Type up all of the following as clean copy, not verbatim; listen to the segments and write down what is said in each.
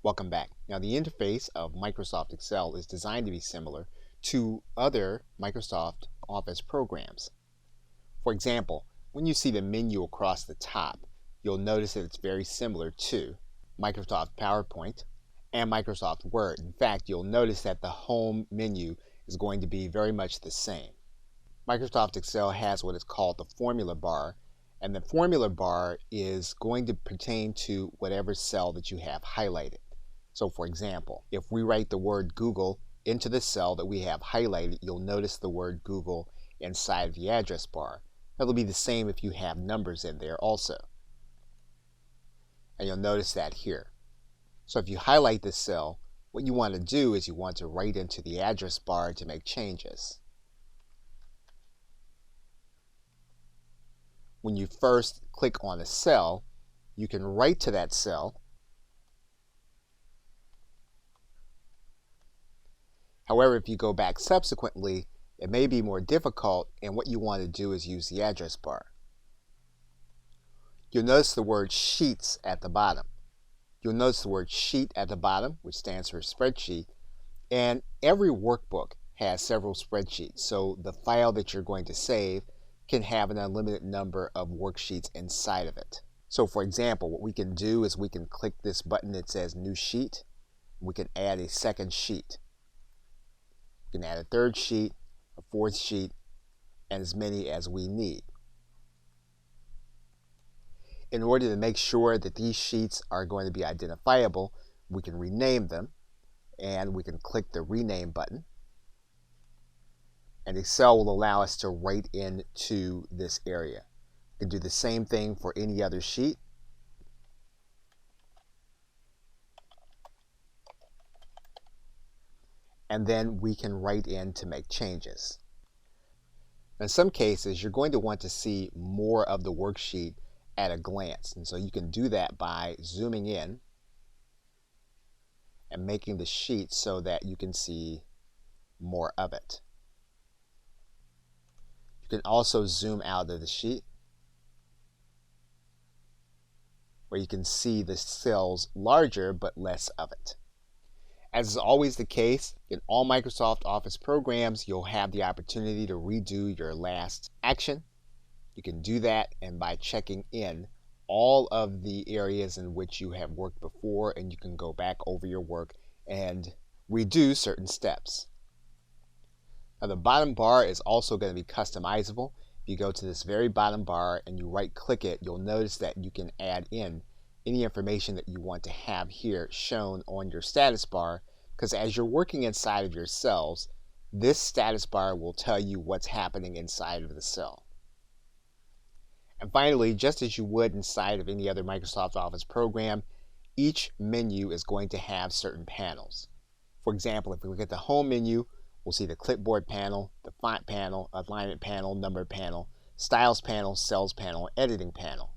Welcome back. Now, the interface of Microsoft Excel is designed to be similar to other Microsoft Office programs. For example, when you see the menu across the top, you'll notice that it's very similar to Microsoft PowerPoint and Microsoft Word. In fact, you'll notice that the home menu is going to be very much the same. Microsoft Excel has what is called the formula bar, and the formula bar is going to pertain to whatever cell that you have highlighted. So for example, if we write the word Google into the cell that we have highlighted, you'll notice the word Google inside of the address bar. That'll be the same if you have numbers in there also. And you'll notice that here. So if you highlight this cell, what you want to do is you want to write into the address bar to make changes. When you first click on a cell, you can write to that cell. However, if you go back subsequently, it may be more difficult, and what you want to do is use the address bar. You'll notice the word Sheets at the bottom. You'll notice the word Sheet at the bottom, which stands for Spreadsheet, and every workbook has several spreadsheets, so the file that you're going to save can have an unlimited number of worksheets inside of it. So for example, what we can do is we can click this button that says New Sheet. We can add a second sheet. You can add a third sheet, a fourth sheet, and as many as we need. In order to make sure that these sheets are going to be identifiable, we can rename them, and we can click the Rename button. And Excel will allow us to write into this area. You can do the same thing for any other sheet. And then we can write in to make changes. In some cases, you're going to want to see more of the worksheet at a glance. And so you can do that by zooming in and making the sheet so that you can see more of it. You can also zoom out of the sheet where you can see the cells larger but less of it. As is always the case, in all Microsoft Office programs, you'll have the opportunity to redo your last action. You can do that and by checking in all of the areas in which you have worked before, and you can go back over your work and redo certain steps. Now the bottom bar is also going to be customizable. If you go to this very bottom bar and you right click it, you'll notice that you can add in any information that you want to have here shown on your status bar, because as you're working inside of your cells, this status bar will tell you what's happening inside of the cell. And finally, just as you would inside of any other Microsoft Office program, each menu is going to have certain panels. For example, if we look at the home menu, we'll see the clipboard panel, the font panel, alignment panel, number panel, styles panel, cells panel, editing panel.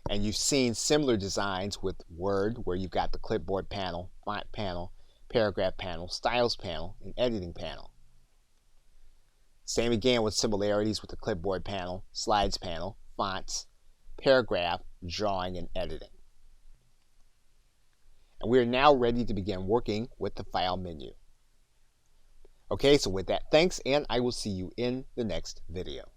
And you've seen similar designs with Word, where you've got the clipboard panel, font panel, paragraph panel, styles panel, and editing panel. Same again with similarities with the clipboard panel, slides panel, fonts, paragraph, drawing, and editing. And we are now ready to begin working with the File menu. Okay, so with that, thanks, and I will see you in the next video.